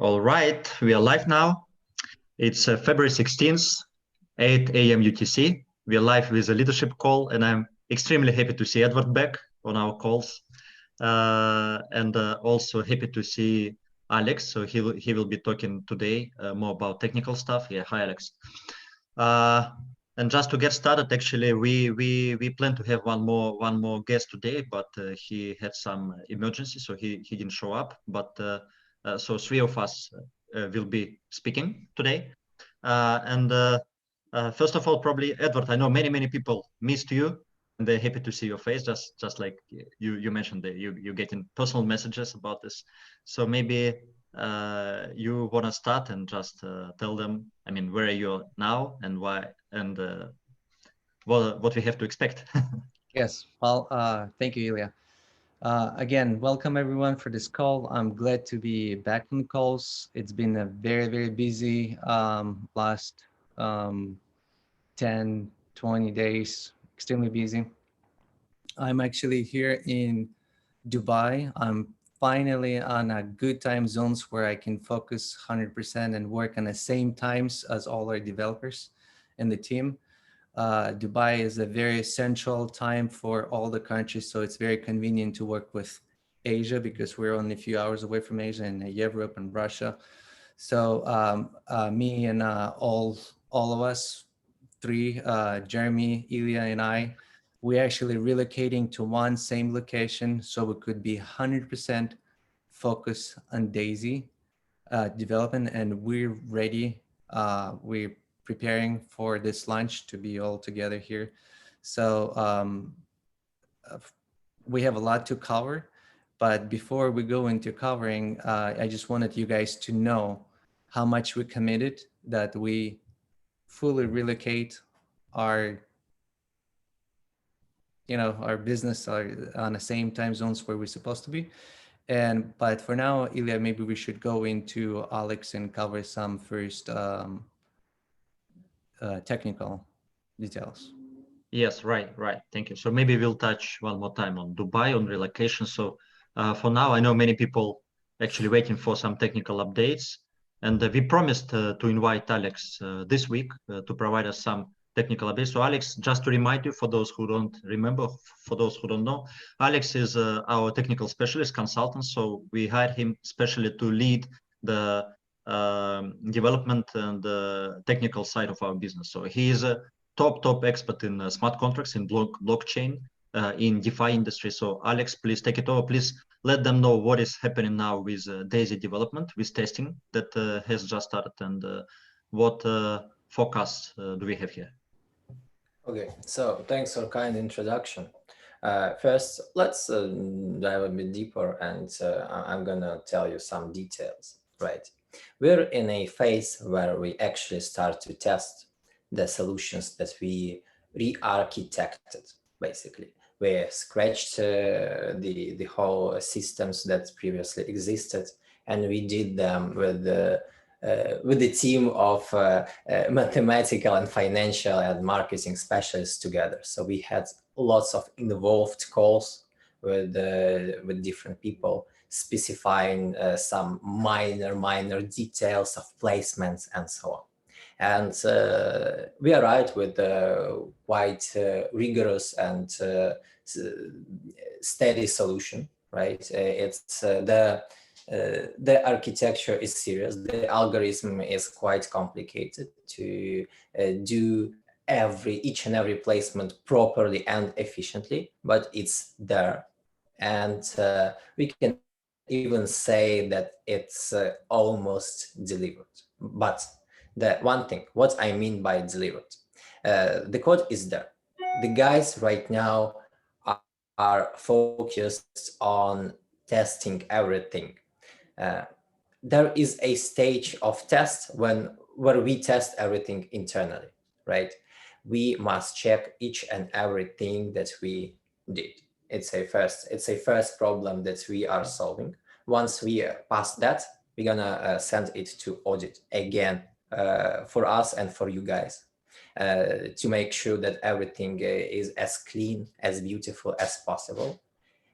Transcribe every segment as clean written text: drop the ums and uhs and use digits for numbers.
All right, we are live now. It's February 16th, 8 a.m. UTC. We are live with a leadership call, and I'm extremely happy to see Edward back on our calls. And also happy to see Alex. So he will be talking today more about technical stuff. Yeah, hi, Alex. And just to get started, actually, we plan to have one more guest today, but he had some emergency, so he didn't show up. But so three of us will be speaking today. First of all, probably Edward, I know many people missed you, and they're happy to see your face. Just like you mentioned that you getting personal messages about this. So maybe you want to start and just tell them, I mean, where are you now and why, and what we have to expect. Yes, well, thank you, Ilya. Again, welcome everyone for this call. I'm glad to be back on calls. It's been a very busy last 10, 20 days, extremely busy. I'm actually here in Dubai. I'm finally on a good time zones where I can focus 100% and work on the same times as all our developers and the team. Dubai is a very central time for all the countries, so it's very convenient to work with Asia because we're only a few hours away from Asia and Europe and Russia. So me and all of us, three, Jeremy, Ilya, and I, we're actually relocating to one same location so we could be 100% focused on Daisy development, and we're ready. We're preparing for this launch to be all together here. So we have a lot to cover, but before we go into covering, I just wanted you guys to know how much we committed that we fully relocate our our business are on the same time zones where we're supposed to be. But for now, Ilya, maybe we should go into Alex and cover some first technical details. Yes, right. Thank you. So maybe we'll touch one more time on Dubai, on relocation. So for now, I know many people actually waiting for some technical updates. And we promised to invite Alex this week to provide us some technical updates. So Alex, just to remind you, for those who don't remember, for those who don't know, Alex is our technical specialist consultant. So we hired him especially to lead the development and the technical side of our business. So he is a top expert in smart contracts, in blockchain, in DeFi industry. So Alex, please take it over. Please let them know what is happening now with Daisy development, with testing that has just started, and what forecasts do we have here? Okay, so thanks for kind introduction. First, let's dive a bit deeper, and I'm gonna tell you some details, right? We're in a phase where we actually start to test the solutions that we re-architected, basically. We scratched the whole systems that previously existed, and we did them with the team of mathematical and financial and marketing specialists together. So we had lots of involved calls with different people, specifying some minor details of placements and so on. And we arrived with a quite rigorous and steady solution, right? It's the architecture is serious. The algorithm is quite complicated to do each and every placement properly and efficiently, but it's there. And we can even say that it's almost delivered. But the one thing, what I mean by delivered, the code is there. The guys right now are focused on testing everything. There is a stage of test where we test everything internally, right? We must check each and everything that we did. It's a first problem that we are solving. Once we pass that, we're gonna send it to audit again for us and for you guys to make sure that everything is as clean, as beautiful as possible.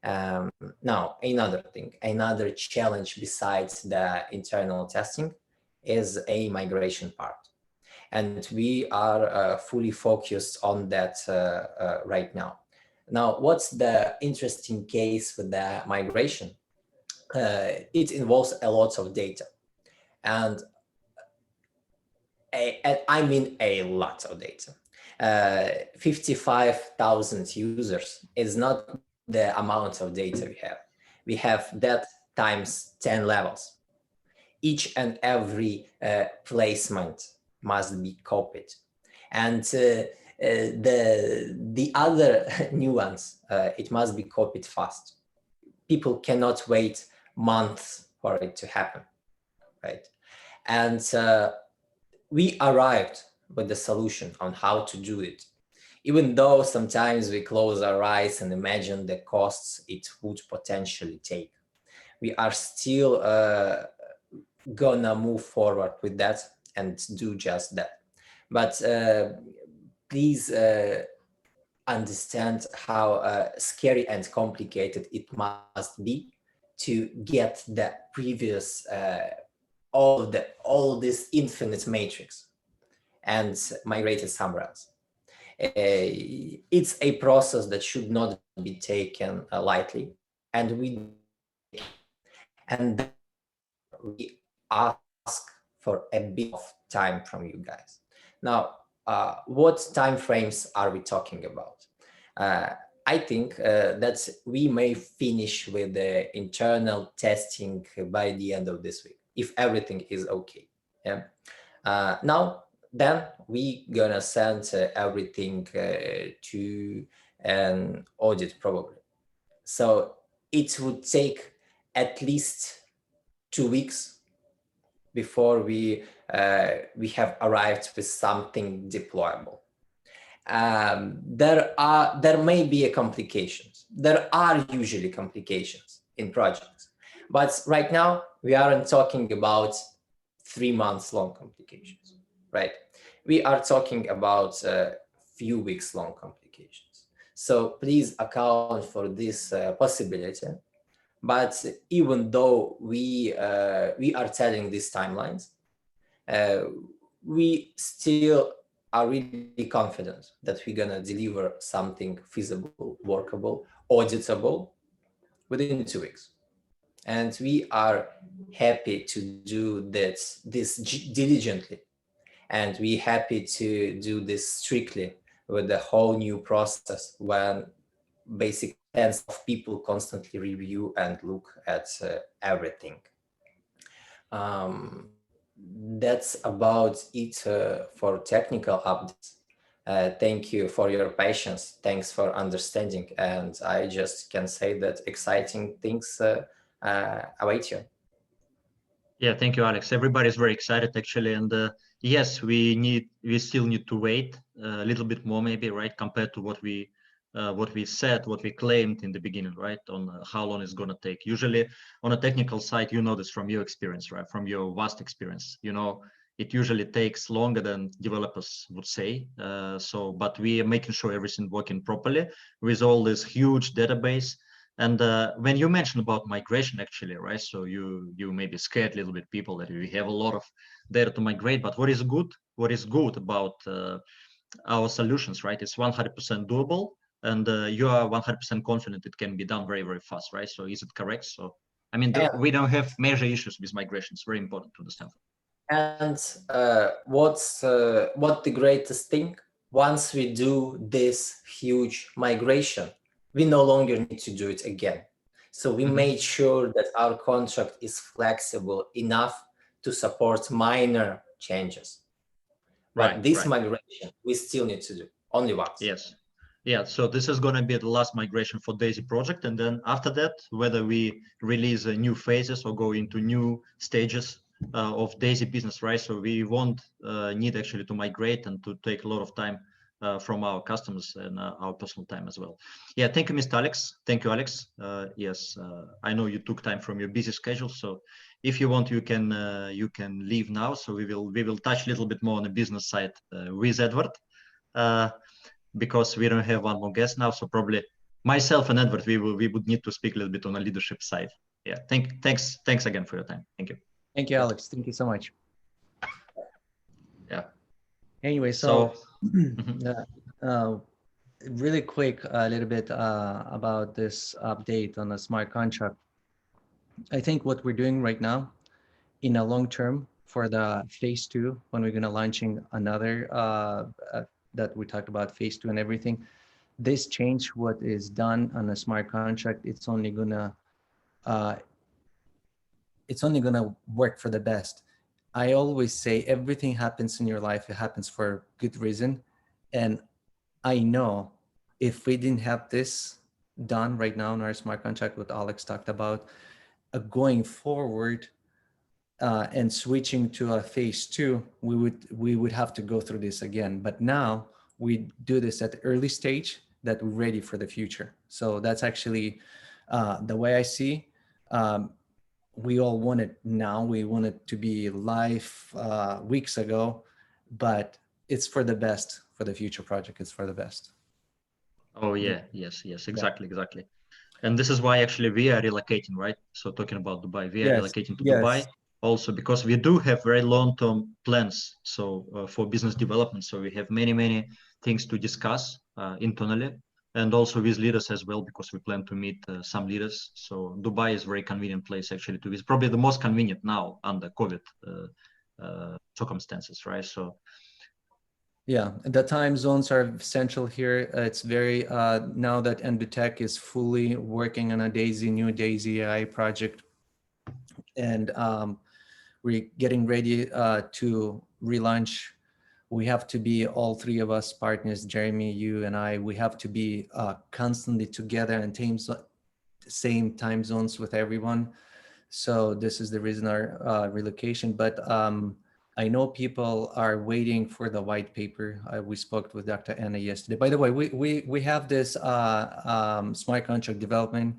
Now, another thing, another challenge besides the internal testing is a migration part. And we are fully focused on that right now. Now, what's the interesting case with the migration? It involves a lot of data. And I mean a lot of data. 55,000 users is not the amount of data we have. We have that times 10 levels. Each and every placement must be copied. And the other nuance, it must be copied fast. People cannot wait months for it to happen, right? And we arrived with the solution on how to do it, even though sometimes we close our eyes and imagine the costs it would potentially take. We are still gonna move forward with that and do just that. But please understand how scary and complicated it must be to get the previous all this infinite matrix and migrate it somewhere else. It's a process that should not be taken lightly, and we ask for a bit of time from you guys. Now, what time frames are we talking about? I think that we may finish with the internal testing by the end of this week, if everything is okay. Yeah. Now, then we gonna send everything to an audit probably. So it would take at least 2 weeks before we have arrived with something deployable. There may be complications. There are usually complications in projects, but right now we aren't talking about 3 months long complications, right? We are talking about a few weeks long complications. So please account for this possibility. But even though we are telling these timelines, we still are really confident that we're gonna deliver something feasible, workable, auditable within 2 weeks. And we are happy to do this diligently. And we're happy to do this strictly with the whole new process when basically tens of people constantly review and look at everything. That's about it for technical updates. Thank you for your patience. Thanks for understanding. And I just can say that exciting things await you. Yeah, thank you, Alex. Everybody's very excited actually, and yes, we still need to wait a little bit more, maybe, right, compared to what we said, what we claimed in the beginning, right, on how long it's gonna take. Usually, on a technical side, you know this from your experience, right, from your vast experience. You know, it usually takes longer than developers would say. But we are making sure everything working properly with all this huge database. And when you mentioned about migration, actually, right? So you maybe scared a little bit people that we have a lot of data to migrate. But what is good about our solutions, right? It's 100% doable, and you are 100% confident it can be done very, very fast, right? So is it correct? So I mean, we don't have major issues with migration. It's very important to understand. And what the greatest thing? Once we do this huge migration, we no longer need to do it again. So we made sure that our contract is flexible enough to support minor changes. But this migration, we still need to do only once. Yes. Yeah, so this is going to be the last migration for Daisy project. And then after that, whether we release new phases or go into new stages of Daisy business, right? So we won't need actually to migrate and to take a lot of time from our customers and our personal time as well. Yeah, thank you, Mr. Alex. Thank you, Alex. Yes, I know you took time from your busy schedule, so if you want, you can leave now. So we will touch a little bit more on the business side with Edward, because we don't have one more guest now. So probably myself and Edward, we would need to speak a little bit on the leadership side. Yeah, thanks again for your time. Thank you. Thank you, Alex. Thank you so much. Yeah. Anyway, So really quick, a little bit about this update on the smart contract. I think what we're doing right now in a long term for the phase 2, when we're going to launching another that we talked about phase 2 and everything, this change what is done on a smart contract, it's only gonna work for the best. I always say everything happens in your life, it happens for good reason. And I know if we didn't have this done right now in our smart contract, what Alex talked about, going forward and switching to a phase 2, we would have to go through this again. But now we do this at the early stage that we're ready for the future. So that's actually the way I see. We all want it now. We want it to be live weeks ago, but it's for the best for the future project. It's for the best. Oh yeah, yes, exactly. And this is why actually we are relocating, right? So talking about Dubai, we are relocating to Dubai also because we do have very long-term plans. So for business development, so we have many things to discuss internally and also with leaders as well, because we plan to meet some leaders. So Dubai is a very convenient place actually to visit, probably the most convenient now under COVID circumstances, right? So yeah, the time zones are central here. It's very, now that Endutech is fully working on a new Daisy AI project, and we're getting ready to relaunch. We have to be, all three of us partners, Jeremy, you and I, we have to be constantly together and same time zones with everyone. So this is the reason our relocation, but I know people are waiting for the white paper. We spoke with Dr. Anna yesterday. By the way, we have this smart contract development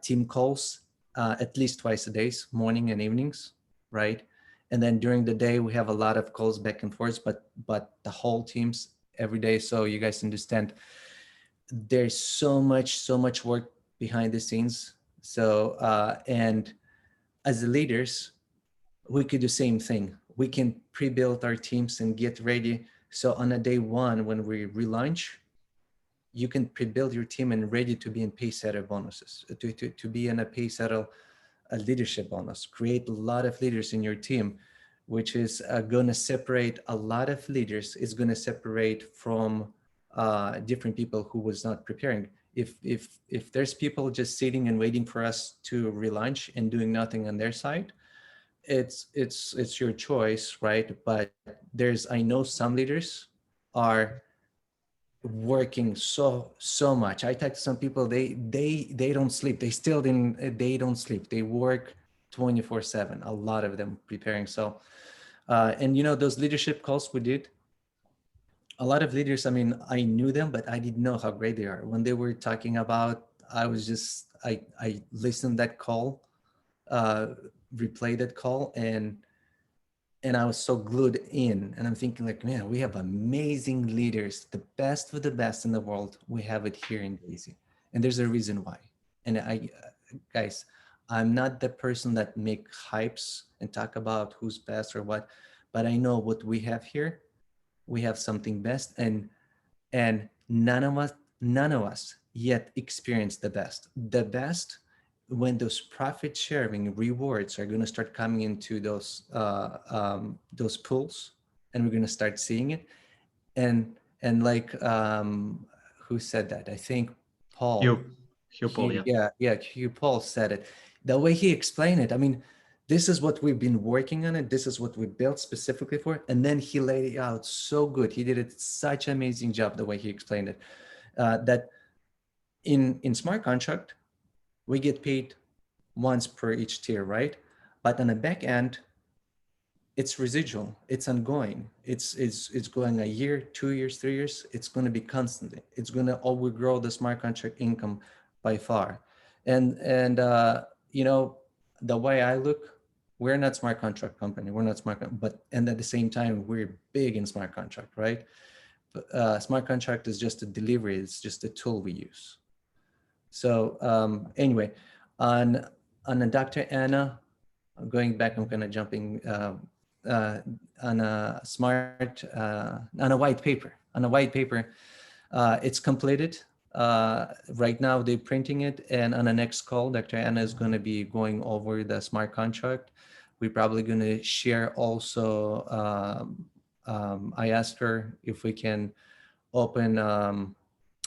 team calls at least twice a day, morning and evenings, right? And then during the day, we have a lot of calls back and forth, but the whole teams every day. So you guys understand, there's so much work behind the scenes. So, and as the leaders, we could do the same thing. We can pre-build our teams and get ready. So on a day one, when we relaunch, you can pre-build your team and ready to be in Pacesetter bonuses, to be in a Pacesetter leadership bonus, create a lot of leaders in your team, which is going to separate a lot of leaders, is going to separate from different people who was not preparing. If there's people just sitting and waiting for us to relaunch and doing nothing on their side, it's your choice, right? But I know some leaders are working so much. I talked to some people, they don't sleep. They don't sleep. They work 24/7, a lot of them preparing. So and those leadership calls we did, a lot of leaders, I mean, I knew them, but I didn't know how great they are. When they were talking about, I listened that call, replay that call, and I was so glued in, and I'm thinking like, man, we have amazing leaders, the best of the best in the world. We have it here in Daisy, and there's a reason why. And guys, I'm not the person that make hypes and talk about who's best or what, but I know what we have here. We have something best, and none of us yet experienced the best. The best, when those profit sharing rewards are going to start coming into those pools, and we're going to start seeing it. And like who said that? I think Paul. Hugh Paul, yeah. Hugh Paul said it. The way he explained it, I mean, this is what we've been working on it. This is what we built specifically for it. And then he laid it out so good. He did it such an amazing job the way he explained it. That in smart contract, we get paid once per each tier, right? But on the back end, it's residual. It's ongoing. It's going a year, 2 years, 3 years. It's going to be constant. It's going to always grow the smart contract income by far. And the way I look, we're not smart contract company. We're not smart, and at the same time, we're big in smart contract, right? But smart contract is just a delivery. It's just a tool we use. So anyway, on Dr. Anna, going back, I'm kind of jumping on a smart, on a white paper. On a white paper, it's completed. Right now they're printing it, and on the next call, Dr. Anna is going to be going over the smart contract. We're probably going to share also, I asked her if we can open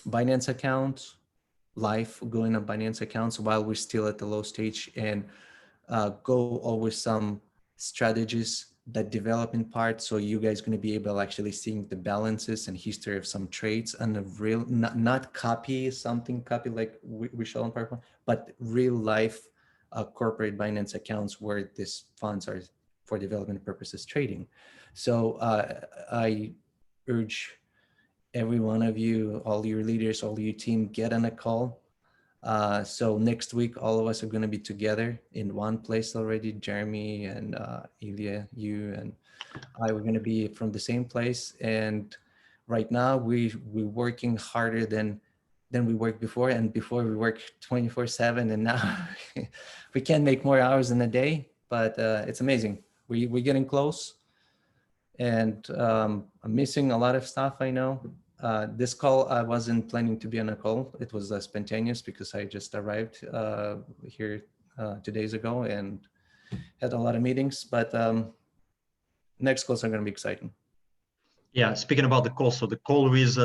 Binance accounts, live going on Binance accounts while we're still at the low stage, and go over some strategies that developing part, so you guys going to be able actually seeing the balances and history of some trades and a real, not copy something, copy like we show on PowerPoint, but real life corporate Binance accounts where these funds are for development purposes trading. So I urge every one of you, all your leaders, all your team, get on a call. So next week, all of us are going to be together in one place already. Jeremy and Ilya, you and I, we're going to be from the same place. And right now, we're working harder than we worked before. And before we worked 24/7, and now we can make more hours in a day. But it's amazing. We're getting close. And I'm missing a lot of stuff, I know. This call, I wasn't planning to be on a call. It was spontaneous because I just arrived here 2 days ago and had a lot of meetings, but next calls are going to be exciting. Yeah, speaking about the call, so the call with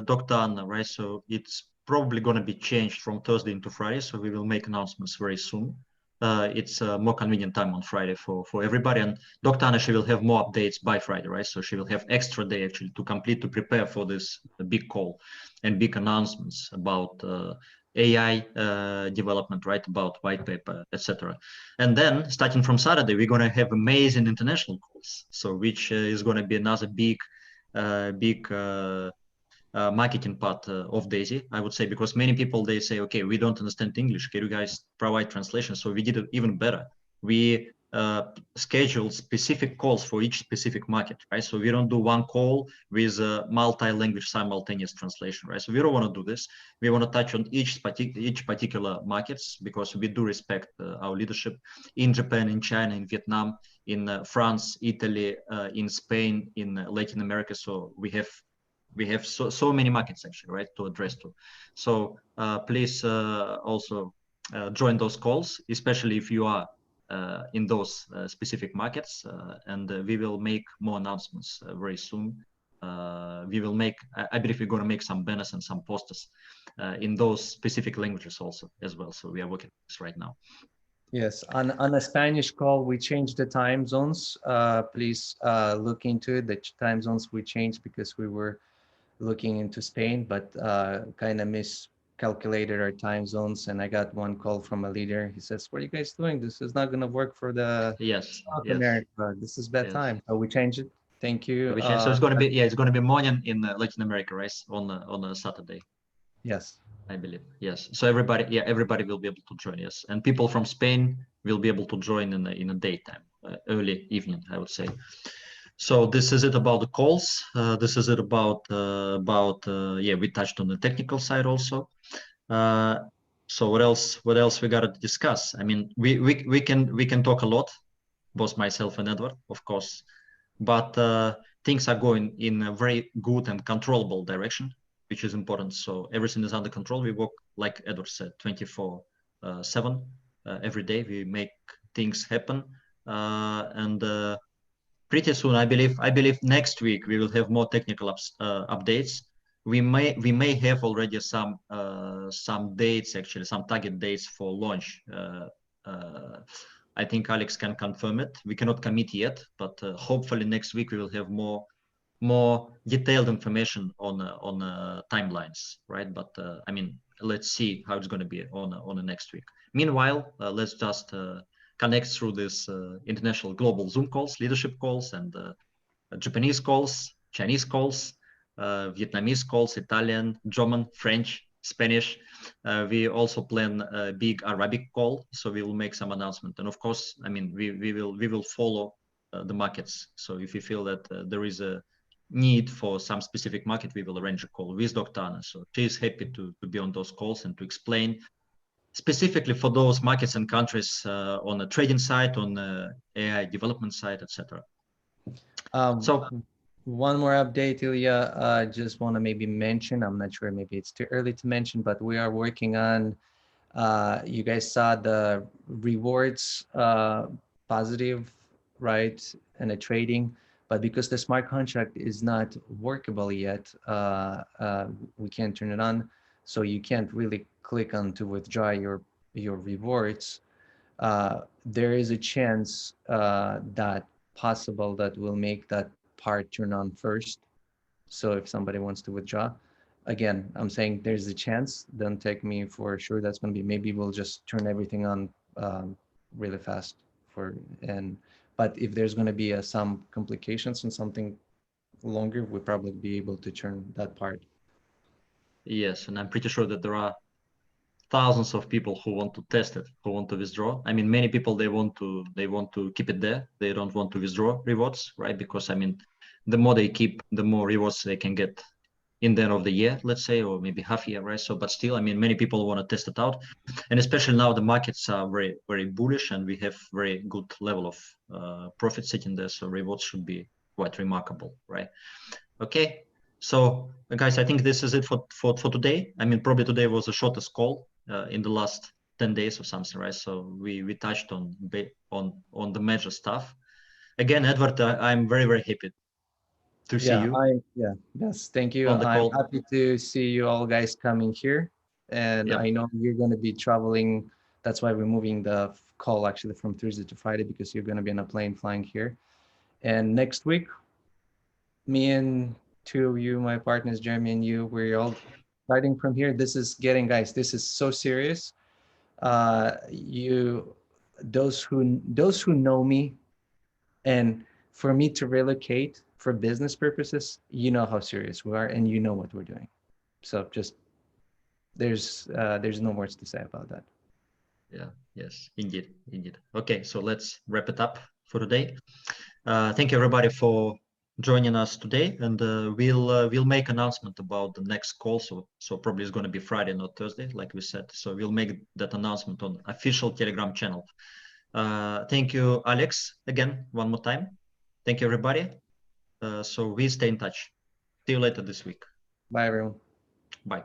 Dr. Anna, right? So it's probably going to be changed from Thursday into Friday. So we will make announcements very soon. It's a more convenient time on Friday for everybody. And Dr. Anna, she will have more updates by Friday, right? So she will have extra day actually to prepare for this big call and big announcements about AI development, right? About white paper, etc. And then starting from Saturday, we're going to have amazing international calls. So which is going to be another big marketing part of Daisy, I would say, because many people, they say, okay, we don't understand English. Can you guys provide translation? So we did it even better. We scheduled specific calls for each specific market, right? So we don't do one call with multi-language simultaneous translation, right? So we don't want to do this. We want to touch on each particular markets because we do respect our leadership in Japan, in China, in Vietnam, in France, Italy, in Spain, in Latin America. So we have so many markets actually, right, to address to. So please also join those calls, especially if you are in those specific markets, and we will make more announcements very soon. We will make, I believe we're going to make some banners and some posters in those specific languages also as well. So we are working on this right now. Yes, on a Spanish call, we changed the time zones. Please look into it. The time zones we changed because we were looking into Spain, but kind of miscalculated our time zones. And I got one call from a leader. He says, "What are you guys doing? This is not going to work for the South America. This is bad time." So we changed it. Thank you. So it's going to be, it's going to be morning in Latin America, right? On a Saturday. Yes. I believe, yes. So everybody will be able to join, yes. And people from Spain will be able to join in the daytime, early evening, I would say. So this is it about the calls. This is it about we touched on the technical side also. So what else we got to discuss? I mean, we can talk a lot, both myself and Edward, of course, but things are going in a very good and controllable direction, which is important. So everything is under control. We work, like Edward said, 24/7 every day. We make things happen, and pretty soon, I believe next week we will have more technical updates. We may have already some dates, actually some target dates for launch. I think Alex can confirm it. We cannot commit yet, but hopefully next week we will have more detailed information on timelines, right? But I mean, let's see how it's going to be on the next week. Meanwhile, let's just connect through this international global Zoom calls, leadership calls, and Japanese calls, Chinese calls, Vietnamese calls, Italian, German, French, Spanish. We also plan a big Arabic call, so we will make some announcement. And of course, I mean, we will follow the markets. So if you feel that there is a need for some specific market, we will arrange a call with Dr. Anna. So she is happy to be on those calls and to explain specifically for those markets and countries on the trading side, on the AI development side, etc. So one more update, Ilya. Just want to maybe mention, I'm not sure, maybe it's too early to mention, but we are working on, you guys saw the rewards positive, right? And the trading, but because the smart contract is not workable yet, we can't turn it on. So you can't really click on to withdraw your rewards. There is a chance that possible that will make that part turn on first. So if somebody wants to withdraw, again, I'm saying there's a chance. Don't take me for sure that's going to be. Maybe we'll just turn everything on really fast but if there's going to be some complications and something longer, we'll probably be able to turn that part. Yes, and I'm pretty sure that there are thousands of people who want to test it, who want to withdraw. I mean, many people, they want to keep it there. They don't want to withdraw rewards, right? Because I mean, the more they keep, the more rewards they can get in the end of the year, let's say, or maybe half year, right? So, but still, I mean, many people want to test it out, and especially now the markets are very, very bullish, and we have very good level of profit sitting there. So rewards should be quite remarkable, right? Okay. So guys, I think this is it for today. I mean, probably today was the shortest call in the last 10 days or something, right? So we touched on the major stuff. Again, Edward, I'm very, very happy to see you Yes, thank you. on the I'm call. happy to see you all guys coming here, and Yep. I know you're going to be traveling. That's why we're moving the call actually from Thursday to Friday, because you're going to be on a plane flying here. And next week, me and two of you, my partners, Jeremy and you, we're all starting from here. This is guys, this is so serious. Those who know me, and for me to relocate for business purposes, you know how serious we are, and you know what we're doing. So just there's no words to say about that. Yeah. Yes. Indeed. Indeed. Okay. So let's wrap it up for today. Thank you everybody for joining us today, and we'll make announcement about the next call. So probably it's going to be Friday, not Thursday, like we said. So we'll make that announcement on official Telegram channel. Thank you, Alex, again one more time. Thank you everybody. So we stay in touch. See you later this week. Bye everyone. Bye.